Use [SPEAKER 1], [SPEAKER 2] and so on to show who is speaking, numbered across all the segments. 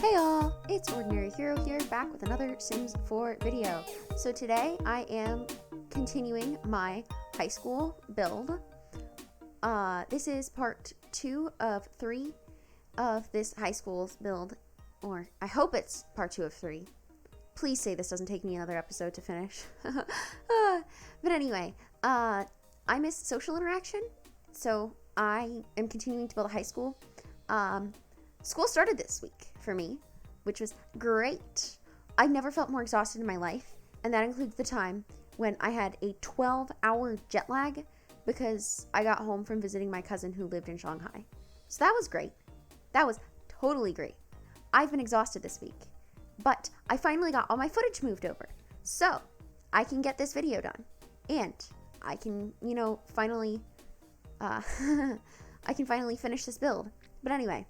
[SPEAKER 1] Hey all, it's Ordinary Hero here, back with another Sims 4 video. So today I am continuing my high school build. This is part 2 of 3 of this high school's build, or I hope it's part 2 of 3. Please say this doesn't take me another episode to finish. But anyway, I miss social interaction, so I am continuing to build a high school. School started this week for me, which was great. I've never felt more exhausted in my life, and that includes the time when I had a 12-hour jet lag because I got home from visiting my cousin who lived in Shanghai. So that was great. That was totally great. I've been exhausted this week, but I finally got all my footage moved over, so I can get this video done, and I can, finally, I can finally finish this build. But anyway,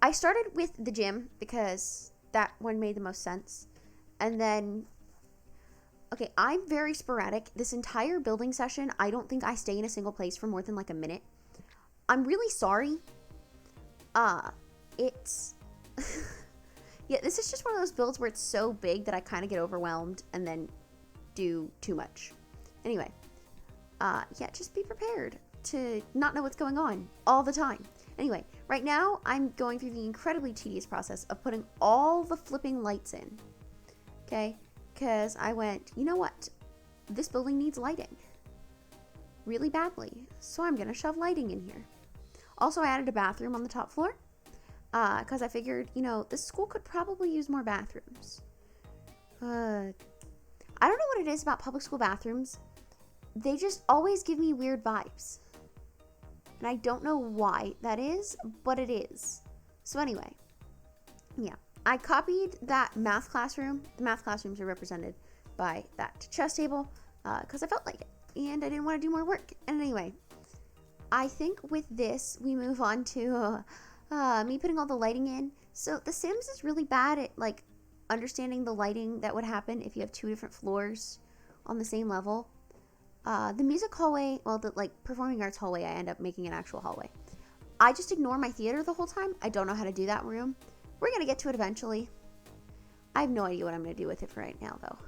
[SPEAKER 1] I started with the gym because that one made the most sense. And then, okay, I'm very sporadic. This entire building session, I don't think I stay in a single place for more than like a minute. I'm really sorry. It's, yeah, this is just one of those builds where it's so big that I kind of get overwhelmed and then do too much. Anyway, yeah, just be prepared to not know what's going on all the time. Anyway, right now I'm going through the incredibly tedious process of putting all the flipping lights in, okay? Because I went, you know what? This building needs lighting really badly, so I'm going to shove lighting in here. Also, I added a bathroom on the top floor because I figured, this school could probably use more bathrooms. I don't know what it is about public school bathrooms. They just always give me weird vibes. And I don't know why that is, but it is. So anyway, yeah. I copied that math classroom. The math classrooms are represented by that chess table because I felt like it. And I didn't want to do more work. And anyway, I think with this, we move on to me putting all the lighting in. So The Sims is really bad at, understanding the lighting that would happen if you have 2 different floors on the same level. The music hallway, the performing arts hallway, I end up making an actual hallway. I just ignore my theater the whole time. I don't know how to do that room. We're going to get to it eventually. I have no idea what I'm going to do with it for right now, though.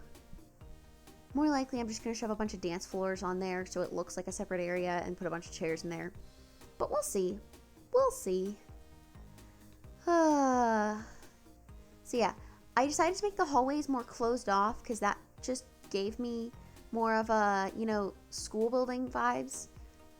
[SPEAKER 1] More likely, I'm just going to shove a bunch of dance floors on there so it looks like a separate area and put a bunch of chairs in there. But we'll see. We'll see. So yeah, I decided to make the hallways more closed off because that just gave me more of a, school building vibes,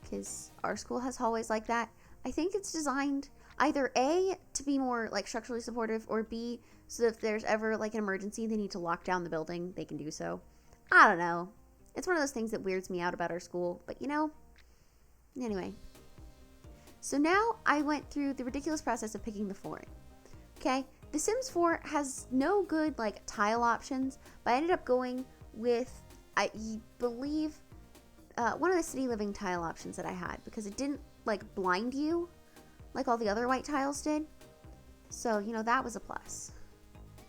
[SPEAKER 1] because our school has hallways like that. I think it's designed either A, to be more structurally supportive, or B, so that if there's ever an emergency they need to lock down the building, they can do so. I don't know. It's one of those things that weirds me out about our school, but anyway. So now I went through the ridiculous process of picking the flooring. Okay, The Sims 4 has no good tile options, but I ended up going with, I believe, one of the city living tile options that I had, because it didn't blind you like all the other white tiles did. So, that was a plus.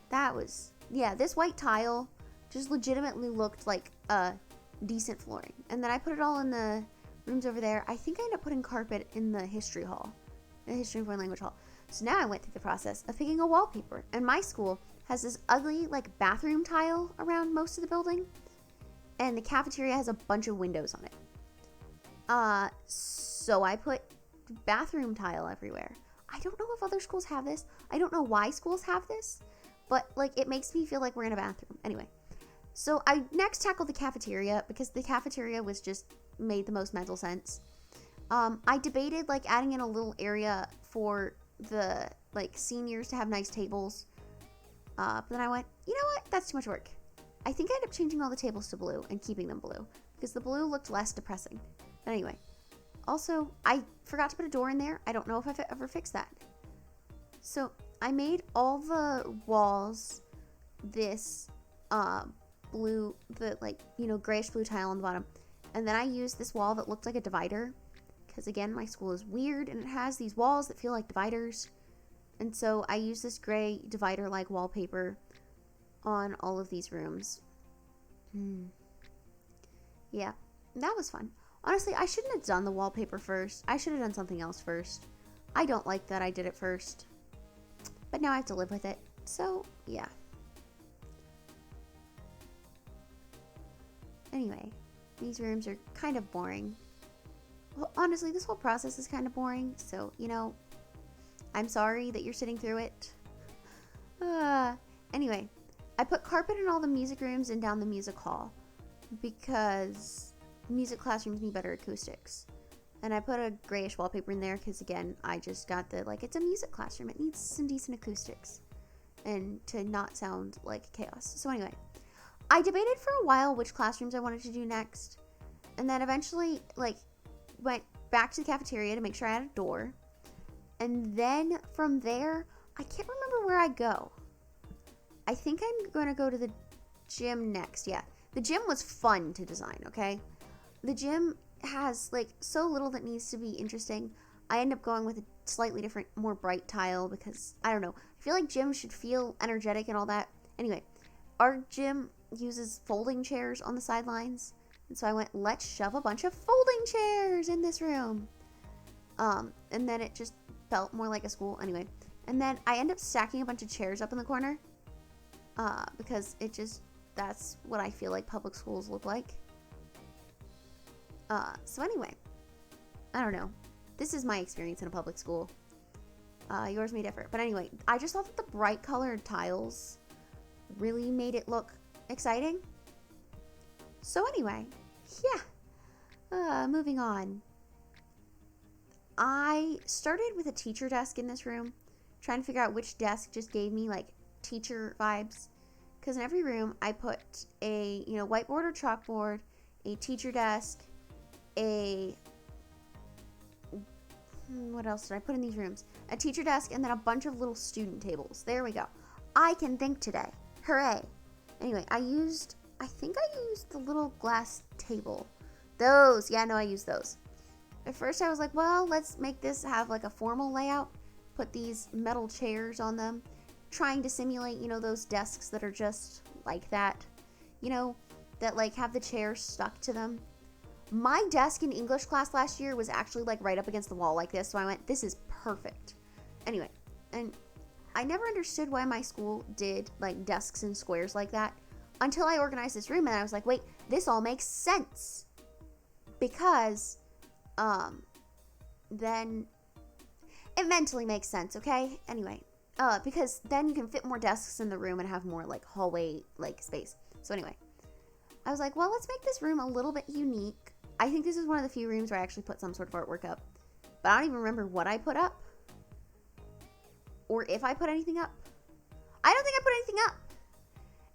[SPEAKER 1] That was, yeah, this white tile just legitimately looked like a decent flooring. And then I put it all in the rooms over there. I think I ended up putting carpet in the history hall, the history and foreign language hall. So now I went through the process of picking a wallpaper. And my school has this ugly bathroom tile around most of the building. And the cafeteria has a bunch of windows on it. So I put bathroom tile everywhere. I don't know if other schools have this. I don't know why schools have this, but it makes me feel like we're in a bathroom. Anyway, so I next tackled the cafeteria because the cafeteria was just made the most mental sense. I debated adding in a little area for the seniors to have nice tables. But then I went, you know what? That's too much work. I think I ended up changing all the tables to blue and keeping them blue because the blue looked less depressing. But anyway, also, I forgot to put a door in there. I don't know if I've ever fixed that. So I made all the walls this blue, the grayish blue tile on the bottom. And then I used this wall that looked like a divider because, again, my school is weird and it has these walls that feel like dividers. And so I used this gray divider-like wallpaper on all of these rooms. Yeah, that was fun. Honestly, I shouldn't have done the wallpaper first. I should have done something else first. I don't like that I did it first. but now I have to live with it. So, yeah. Anyway, these rooms are kind of boring. Well, honestly, this whole process is kind of boring, so, I'm sorry that you're sitting through it. Anyway, I put carpet in all the music rooms and down the music hall because music classrooms need better acoustics. And I put a grayish wallpaper in there because, again, I just got it's a music classroom. It needs some decent acoustics and to not sound like chaos. So anyway, I debated for a while which classrooms I wanted to do next. And then eventually, went back to the cafeteria to make sure I had a door. And then from there, I can't remember where I go. I think I'm going to go to the gym next. Yeah, the gym was fun to design, okay? The gym has, so little that needs to be interesting. I end up going with a slightly different, more bright tile because, I don't know. I feel like gyms should feel energetic and all that. Anyway, our gym uses folding chairs on the sidelines. And so I went, let's shove a bunch of folding chairs in this room. And then it just felt more like a school. Anyway, and then I end up stacking a bunch of chairs up in the corner. Because that's what I feel like public schools look like. So anyway, I don't know. This is my experience in a public school. Yours may differ. But anyway, I just thought that the bright colored tiles really made it look exciting. So anyway, yeah. Moving on. I started with a teacher desk in this room, trying to figure out which desk just gave me, teacher vibes. Because in every room, I put a, whiteboard or chalkboard, a teacher desk, what else did I put in these rooms? A teacher desk, and then a bunch of little student tables. There we go. I can think today. Hooray. Anyway, I think I used the little glass table. Those. Yeah, no, I used those. At first, I was like, well, let's make this have, a formal layout. Put these metal chairs on them. Trying to simulate, those desks that are just like that. That, have the chairs stuck to them. My desk in English class last year was actually right up against the wall like this, so I went, this is perfect. Anyway, and I never understood why my school did desks in squares like that until I organized this room, and I was like, wait, this all makes sense. Because then it mentally makes sense, okay? Anyway, because then you can fit more desks in the room and have more hallway space. So anyway, I was like, well, let's make this room a little bit unique. I think this is one of the few rooms where I actually put some sort of artwork up. But I don't even remember what I put up. Or if I put anything up. I don't think I put anything up.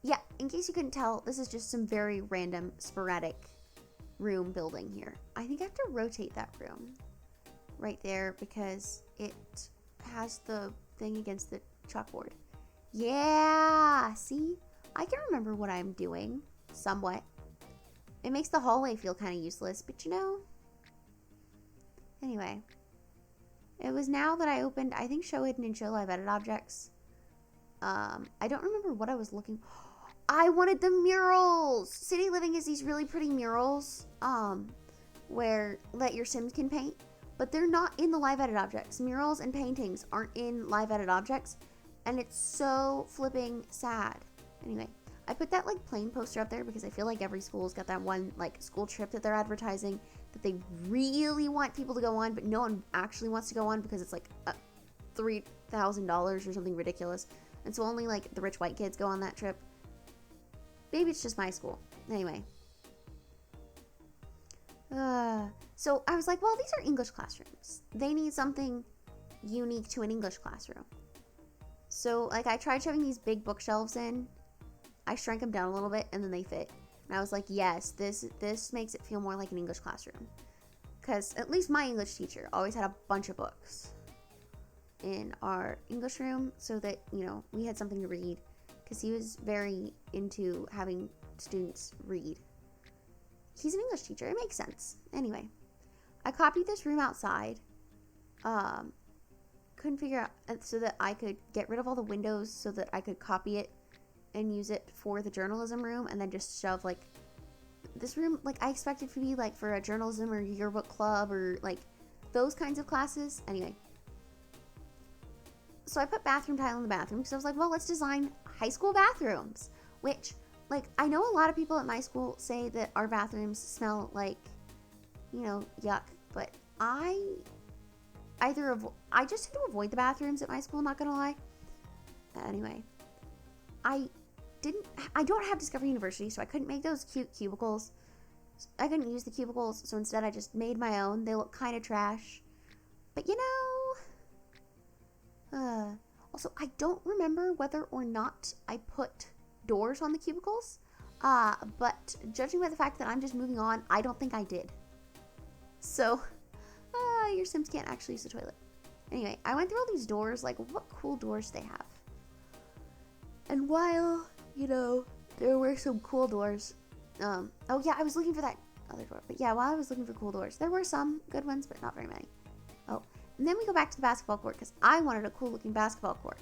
[SPEAKER 1] Yeah, in case you couldn't tell, this is just some very random, sporadic room building here. I think I have to rotate that room right there because it has the thing against the chalkboard. Yeah, see? I can remember what I'm doing somewhat. It makes the hallway feel kind of useless, but Anyway. It was now that I opened, I think, Show Hidden and Show Live Edit Objects. I don't remember what I was looking. I wanted the murals! City Living is these really pretty murals, where Let Your Sims can paint, but they're not in the Live Edit Objects. Murals and paintings aren't in Live Edit Objects, and it's so flipping sad. Anyway. I put that plain poster up there because I feel like every school's got that one school trip that they're advertising that they really want people to go on, but no one actually wants to go on because it's $3,000 or something ridiculous. And so only the rich white kids go on that trip. Maybe it's just my school. Anyway. So I was like, well, these are English classrooms. They need something unique to an English classroom. So I tried shoving these big bookshelves in. I shrank them down a little bit, and then they fit. And I was like, yes, this makes it feel more like an English classroom. Because at least my English teacher always had a bunch of books in our English room so that, we had something to read. Because he was very into having students read. He's an English teacher. It makes sense. Anyway, I copied this room outside. Couldn't figure out so that I could get rid of all the windows so that I could copy it and use it for the journalism room, and then just shove this room I expected to be for a journalism or yearbook club or those kinds of classes. Anyway, so I put bathroom tile in the bathroom because I was like, well, let's design high school bathrooms, which, like, I know a lot of people at my school say that our bathrooms smell like, yuck, but I just tend to avoid the bathrooms at my school, not gonna lie. Anyway, I don't have Discover University, so I couldn't make those cute cubicles. I couldn't use the cubicles, so instead I just made my own. They look kind of trash, but also, I don't remember whether or not I put doors on the cubicles, but judging by the fact that I'm just moving on, I don't think I did. So, your Sims can't actually use the toilet. Anyway, I went through all these doors, like, what cool doors they have. And while, there were some cool doors, oh yeah, I was looking for that other door, but yeah, while I was looking for cool doors, there were some good ones, but not very many. Oh, and then we go back to the basketball court, because I wanted a cool looking basketball court,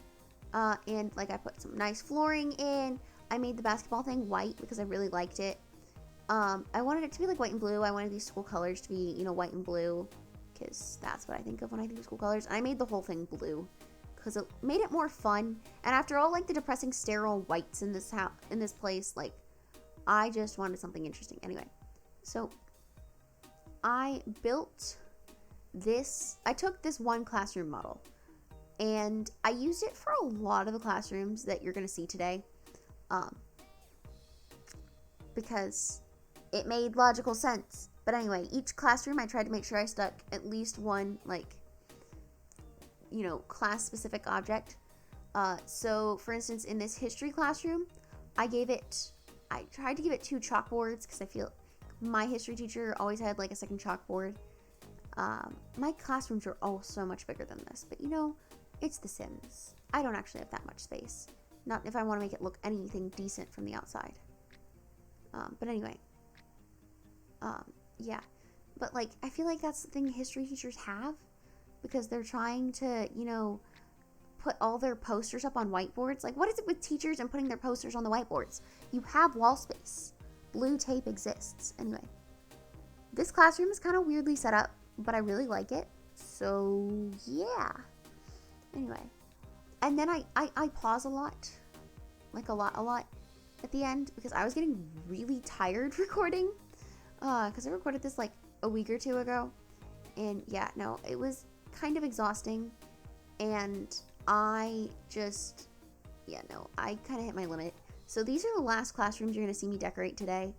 [SPEAKER 1] and, like, I put some nice flooring in. I made the basketball thing white, because I really liked it. I wanted it to be, like, white and blue. I wanted these school colors to be, white and blue, because that's what I think of when I think of school colors. And I made the whole thing blue, because it made it more fun. And after all, like, the depressing sterile whites in this place, like, I just wanted something interesting. Anyway, so I built this. I took this one classroom model, and I used it for a lot of the classrooms that you're going to see today, because it made logical sense. But anyway, each classroom I tried to make sure I stuck at least one, like, class-specific object. So, for instance, in this history classroom, I tried to give it 2 chalkboards because I feel my history teacher always had, like, a second chalkboard. My classrooms are all so much bigger than this, but, it's The Sims. I don't actually have that much space. Not if I want to make it look anything decent from the outside. But anyway. Yeah. But, like, I feel like that's the thing history teachers have, because they're trying to, put all their posters up on whiteboards. Like, what is it with teachers and putting their posters on the whiteboards? You have wall space. Blue tape exists. Anyway. This classroom is kind of weirdly set up, but I really like it. So, yeah. Anyway. And then I pause a lot. Like, a lot at the end, because I was getting really tired recording. Because I recorded this, like, a week or 2 ago. And, yeah, no, it was kind of exhausting. And I kind of hit my limit. So these are the last classrooms you're going to see me decorate today.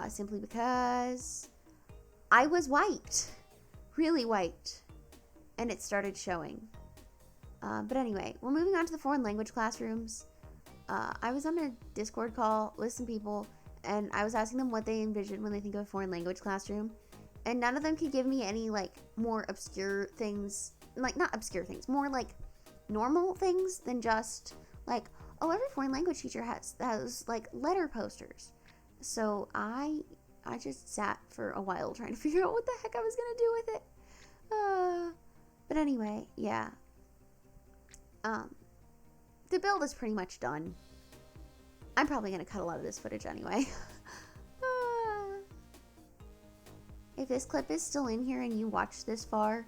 [SPEAKER 1] Simply because I was wiped. Really wiped. And it started showing. But anyway, we're moving on to the foreign language classrooms. I was on a Discord call with some people, and I was asking them what they envisioned when they think of a foreign language classroom. And none of them could give me any, like, more obscure things. Like, not obscure things. More, like, normal things than just, like, oh, every foreign language teacher has like, letter posters. So I just sat for a while trying to figure out what the heck I was going to do with it. But anyway, yeah. The build is pretty much done. I'm probably going to cut a lot of this footage anyway. If this clip is still in here and you watch this far,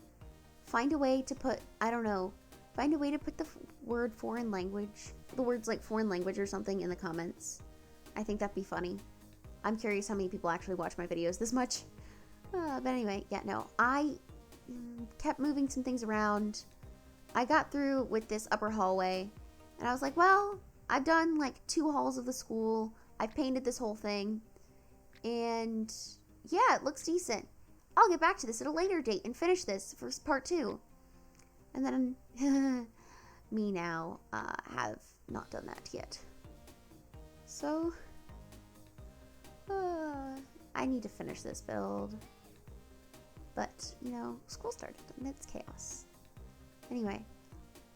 [SPEAKER 1] find a way to put, find a way to put the word foreign language, the words like foreign language or something in the comments. I think that'd be funny. I'm curious how many people actually watch my videos this much. But anyway, yeah, no, I kept moving some things around. I got through with this upper hallway, and I was like, well, I've done like 2 halls of the school. I've painted this whole thing, and yeah, it looks decent. I'll get back to this at a later date and finish this for part 2. And then, me now, have not done that yet. So, I need to finish this build. But, school started and it's chaos. Anyway,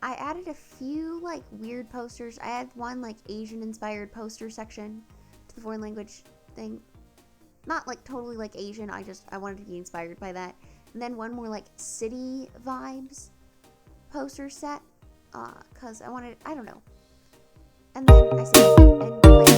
[SPEAKER 1] I added a few, like, weird posters. I had one, like, Asian-inspired poster section to the foreign language thing. Not, like, totally, like, Asian. I wanted to be inspired by that. And then one more, like, city vibes poster set. Because I don't know. And then I said, and, like,